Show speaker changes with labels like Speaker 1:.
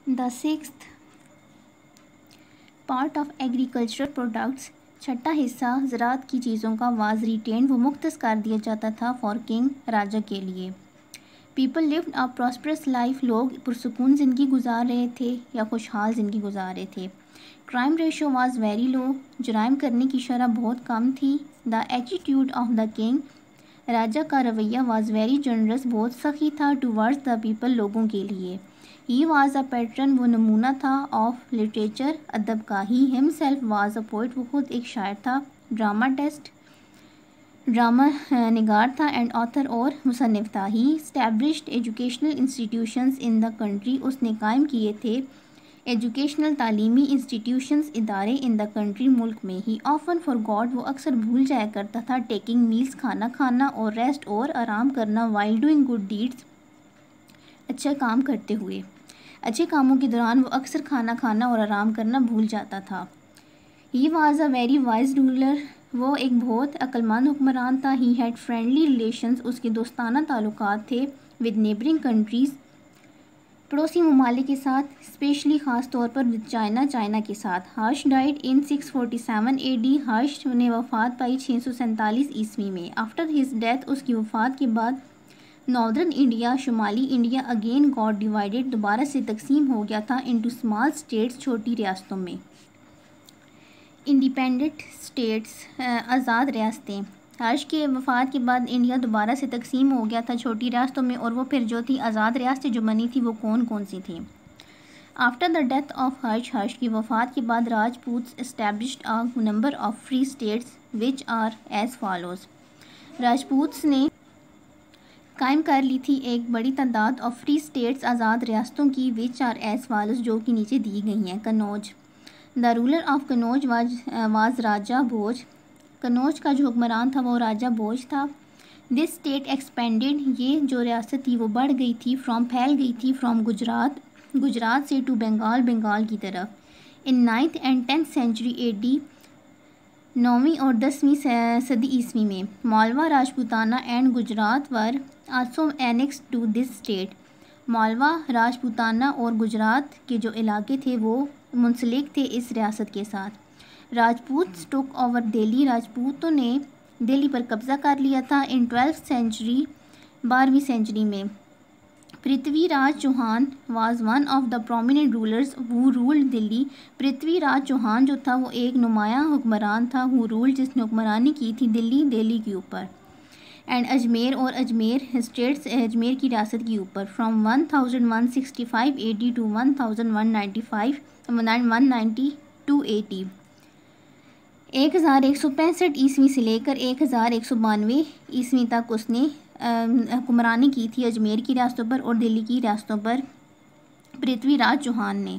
Speaker 1: The sixth part of agricultural products, چھٹا حصہ زراعت کی چیزوں کا واز ریٹینڈ، وہ مختص کر دیا جاتا تھا فار کنگ، راجا کے لیے۔ People lived a prosperous life, لوگ پرسکون زندگی گزار رہے تھے یا خوشحال زندگی گزار رہے تھے۔ Crime ratio was very low, جرائم کرنے کی شرح بہت کم تھی۔ The attitude of the king, راجا کا رویہ واز ویری جنرس، بہت سخی تھا، ٹوورڈز دا پیپل، لوگوں کے لیے۔ ہی واز اے پیٹرن، وہ نمونہ تھا، آف لٹریچر، ادب کا۔ ہی ہمسیلف واز اے پوئٹ، وہ خود ایک شاعر تھا۔ ڈراماٹسٹ، ڈرامہ نگار تھا، اینڈ آتھر، اور مصنف تھا۔ He established educational institutions in the country, اس نے قائم کیے تھے ایجوکیشنل تعلیمی انسٹیٹیوشنز، ادارے، ان دا کنٹری، ملک میں۔ ہی آفن فارگاٹ، وہ اکثر بھول جایا کرتا تھا، ٹیکنگ میلز، کھانا کھانا، اور ریسٹ، اور آرام کرنا، وائل ڈوئنگ گڈ ڈیڈز، اچھے کام کرتے ہوئے۔ اچھے کاموں کے دوران وہ اکثر کھانا کھانا اور آرام کرنا بھول جاتا تھا۔ He was a very wise ruler, وہ ایک بہت عقلمند حکمران تھا۔ ہی ہیڈ فرینڈلی ریلیشنز، اس کے دوستانہ تعلقات تھے، ود نیبرنگ کنٹریز، پڑوسی ممالک کے ساتھ، اسپیشلی خاص طور پر ود چائنا، چائنا کے ساتھ۔ Harsh died in 647 AD، Harsh نے وفات پائی 647 عیسوی میں۔ آفٹر ہز ڈیتھ، اس کی وفات کے بعد، ناردرن انڈیا، شمالی انڈیا، اگین گاٹ ڈیوائڈیڈ، دوبارہ سے تقسیم ہو گیا تھا، انٹو اسمال اسٹیٹس، چھوٹی ریاستوں میں۔ انڈیپینڈنٹ اسٹیٹس، آزاد ریاستیں۔ ہرش کے وفات کے بعد انڈیا دوبارہ سے تقسیم ہو گیا تھا چھوٹی ریاستوں میں، اور وہ پھر جو تھی آزاد ریاستیں جو بنی تھی وہ کون کون سی تھیں؟ After the death of Harsh, Harsh کی وفات کے بعد، Rajputs established a number of free states which are as follows, Rajputs نے قائم کر لی تھی ایک بڑی تعداد آف فری اسٹیٹس، آزاد ریاستوں کی، وچ آر ایز فالوز، جو کہ نیچے دی گئی ہیں۔ کنوج، دا رولر آف کنوج واز راجا بھوج، کنوج کا جو حکمران تھا وہ راجا بھوج تھا۔ دس اسٹیٹ ایکسپینڈیڈ، یہ جو ریاست تھی وہ بڑھ گئی تھی، پھیل گئی تھی، فرام گجرات، گجرات سے، ٹو بنگال، بنگال کی طرف۔ ان 9th and 10th century AD، 9ویں اور 10ویں صدی عیسوی میں، Malwa, Rajputana and Gujarat were also annexed to this state, Malwa, Rajputana اور گجرات کے جو علاقے تھے وہ منسلک تھے اس ریاست کے ساتھ۔ راجپوتس ٹوک اوور دہلی، راجپوتوں نے دہلی پر قبضہ کر لیا تھا، ان 12th century، 12ویں سینچری میں۔ Prithvi Raj Chauhan was one of the prominent rulers who ruled Delhi, Prithvi Raj Chauhan جو تھا وہ ایک نمایاں حکمران تھا، ہو رولڈ، جس نے حکمرانی کی تھی دلی، دہلی کے اوپر، اینڈ اجمیر، اور اجمیر اسٹیٹس، اجمیر کی ریاست کے اوپر، فرام 1165 AD ٹو 1192 AD، 1165 عیسوی سے لے کر 1192 عیسوی تک اس نے حکمرانی کی تھی اجمیر کی ریاستوں پر اور دلی کی ریاستوں پر، پرتھوی راج چوہان نے۔